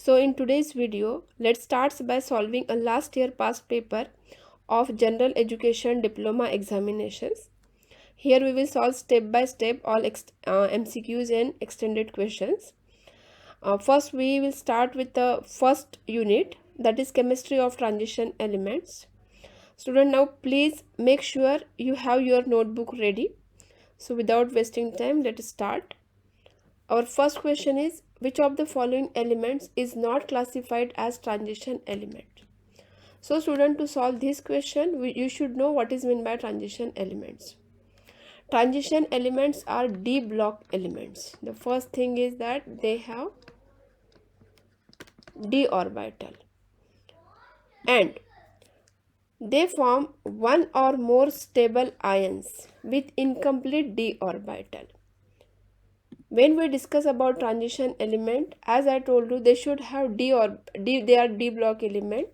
So in today's video, let's start by solving a last year past paper of General Education Diploma examinations. Here we will solve step by step all MCQs and extended questions. First we will start with the first unit, that is chemistry of transition elements. Student, now please make sure you have your notebook ready. So without wasting time, let us start. Our first question is, which of the following elements is not classified as transition element? So student, to solve this question, you should know what is meant by transition elements. Transition elements are d block elements. The first thing is that they have d orbital and they form one or more stable ions with incomplete d orbital. When we discuss about transition element, as I told you, they should have they are d block element,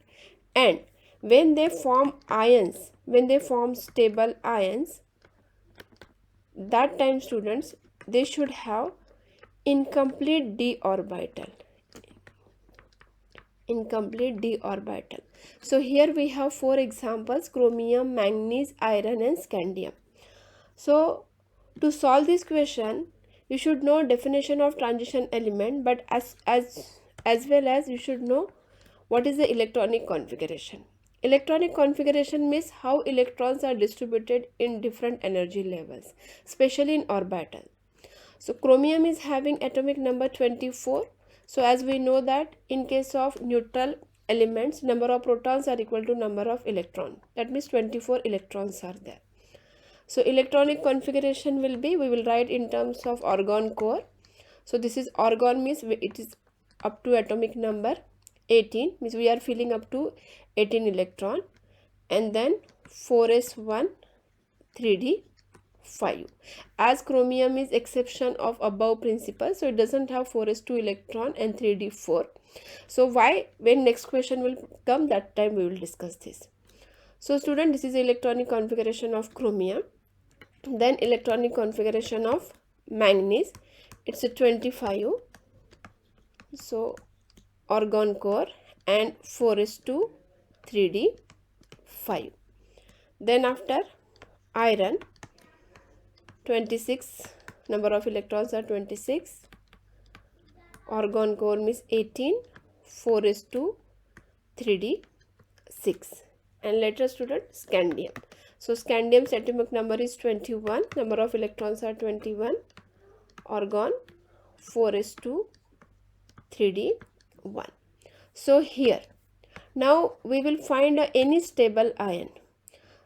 and when they form ions, when they form stable ions, that time students, they should have incomplete d orbital. Incomplete d orbital. So here we have four examples: chromium, manganese, iron and scandium. So to solve this question, you should know definition of transition element, but as well as you should know what is the electronic configuration. Electronic configuration means how electrons are distributed in different energy levels, especially in orbital. So chromium is having atomic number 24. So as we know that in case of neutral elements, number of protons are equal to number of electrons. That means 24 electrons are there. So electronic configuration will be, we will write in terms of argon core. So this is argon, means it is up to atomic number 18, means we are filling up to 18 electron, and then 4s1 3d 5. As chromium is exception of above principle, so it doesn't have 4s2 electron and 3d 4. So why, when next question will come, that time we will discuss this. So student, this is electronic configuration of chromium. Then electronic configuration of manganese, it's a 25. So argon core and 4s2 3d 5. Then after iron, 26, number of electrons are 26. Argon core means 18, 4s2 3d 6. And later student, scandium. So scandium's atomic number is 21, number of electrons are 21. Argon 4s2 3d 1. So here, now we will find any stable ion.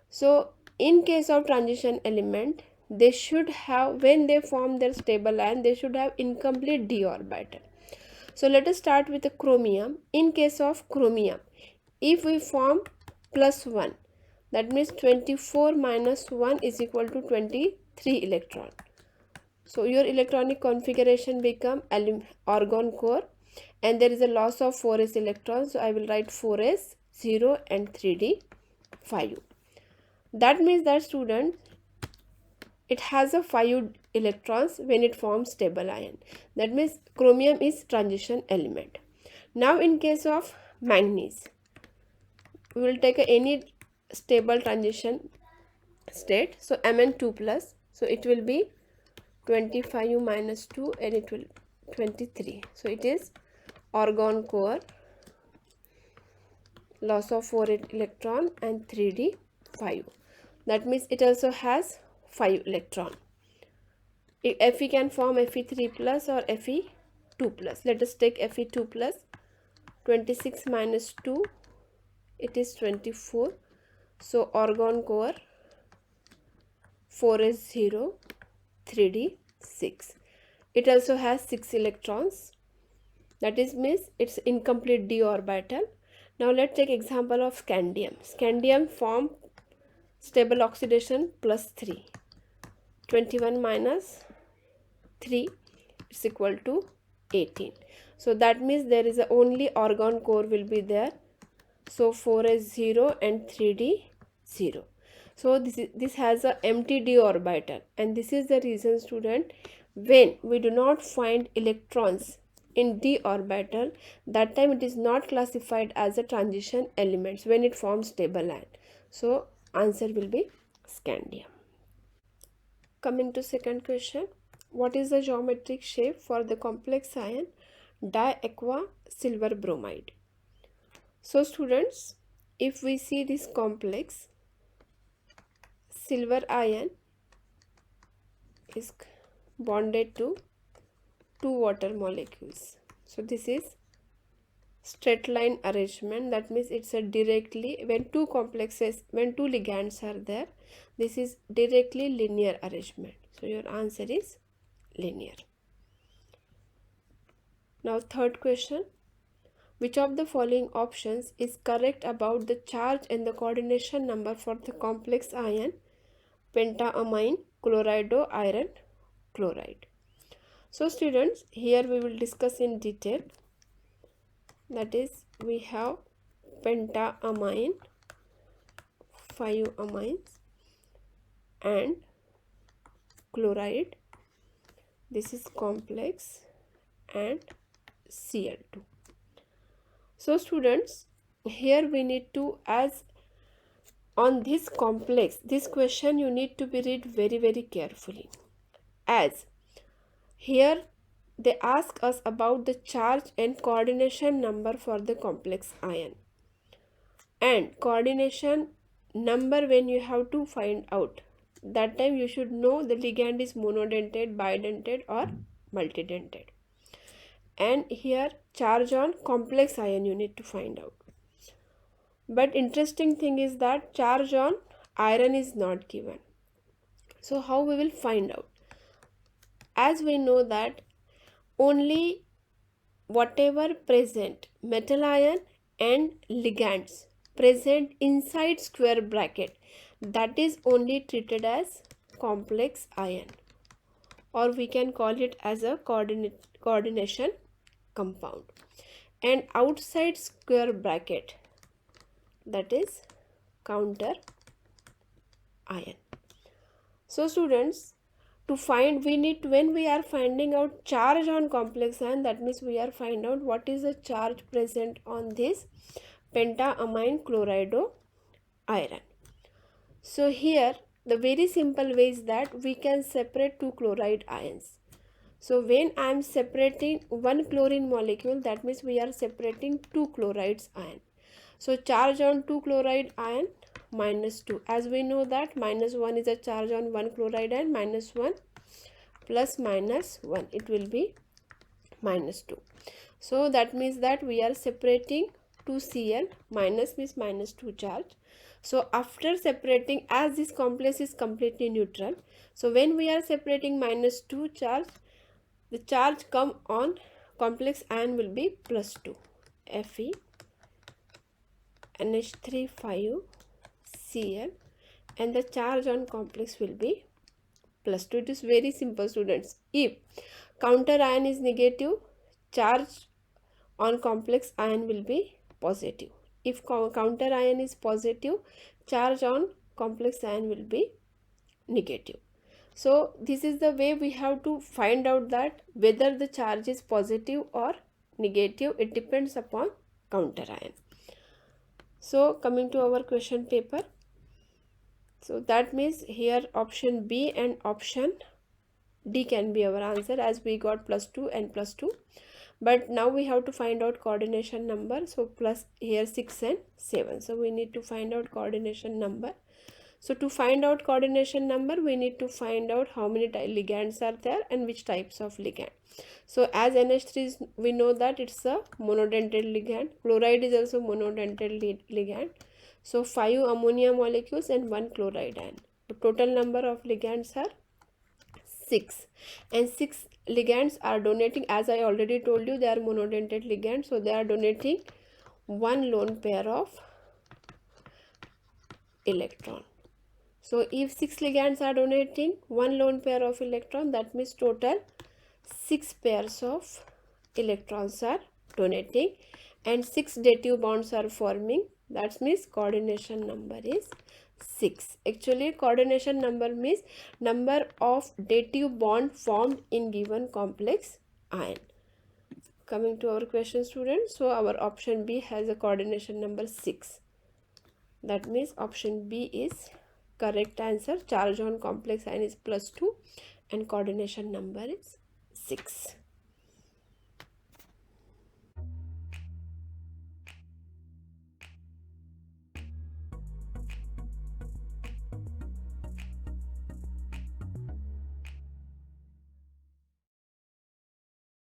So in case of transition element, they should have, when they form their stable ion, they should have incomplete d orbital. So let us start with the chromium. In case of chromium, if we form plus 1, that means 24 minus 1 is equal to 23 electron. So your electronic configuration become argon core, and there is a loss of 4s electrons. So I will write 4s 0 and 3d 5. That means that student, it has a 5 electrons when it forms stable ion. That means chromium is transition element. Now in case of manganese, we will take any stable transition state. So Mn2 plus, so it will be 25 minus 2 and it will 23. So it is argon core, loss of 4 electron and 3d 5. That means it also has 5 electron. Fe can form Fe3 plus or Fe2 plus. Let us take Fe2 plus. 26 minus 2, it is 24. So argon core 4s0 3d 6. It also has 6 electrons. That is means it's incomplete d orbital. Now let's take example of scandium. Scandium form stable oxidation plus 3. 21 minus 3, it's equal to 18. So that means there is only argon core will be there. So 4s0 and 3d 0. So this has a empty d orbital, and this is the reason student, when we do not find electrons in d orbital, that time it is not classified as a transition elements when it forms stable ion. So answer will be scandium. Coming to second question, what is the geometric shape for the complex ion diaqua silver bromide? So students, if we see this complex, silver ion is bonded to two water molecules. So this is straight line arrangement. That means it's a directly, when two ligands are there, this is directly linear arrangement. So your answer is linear. Now third question, which of the following options is correct about the charge and the coordination number for the complex ion pentaamine chlorido iron chloride? So students, here we will discuss in detail. That is, we have pentaamine, 5 amines, and chloride. This is complex, and Cl2. So students, here we need to, as on this complex, this question you need to be read very carefully, as here they ask us about the charge and coordination number for the complex ion, and coordination number when you have to find out, that time you should know the ligand is monodentate, bidentate or multidentate. And here charge on complex ion you need to find out. But interesting thing is that charge on iron is not given. So how we will find out? As we know that only whatever present metal ion and ligands present inside square bracket, that is only treated as complex ion, or we can call it as a coordination compound. And outside square bracket, that is counter ion. So students, to find, we need to, when we are finding out charge on complex ion, that means we are finding out what is the charge present on this pentaamine chlorido iron. So here the very simple way is that we can separate two chloride ions. So when I am separating one chlorine molecule, that means we are separating two chlorides ion. So charge on two chloride ion -2. As we know that -1 is a charge on one chloride ion, -1 plus -1, it will be -2. So that means that we are separating 2Cl, minus means -2 charge. So after separating, as this complex is completely neutral, so when we are separating -2 charge, the charge come on complex ion will be +2, Fe NH3 5 Cl, and the charge on complex will be +2. It is very simple students. If counter ion is negative, charge on complex ion will be positive. If counter ion is positive, charge on complex ion will be negative. So this is the way we have to find out that whether the charge is positive or negative. It depends upon counter ion. So coming to our question paper, so that means here option B and option D can be our answer, as we got +2 and +2. But now we have to find out coordination number. So plus here 6 and 7. So we need to find out coordination number. So to find out coordination number, we need to find out how many ligands are there and which types of ligand. So as NH3 is, we know that it's a monodentate ligand. Chloride is also monodentate ligand. So 5 ammonia molecules and 1 chloride ion. The total number of ligands are 6, and 6 ligands are donating, as I already told you, they are monodentate ligands, so they are donating 1 lone pair of electron. So if 6 ligands are donating 1 lone pair of electron, that means total 6 pairs of electrons are donating and 6 dative bonds are forming. That means coordination number is 6. Actually coordination number means number of dative bond formed in given complex ion. Coming to our question, students, so our option B has a coordination number 6. That means option B is correct answer. Charge on complex ion is +2 and coordination number is 6.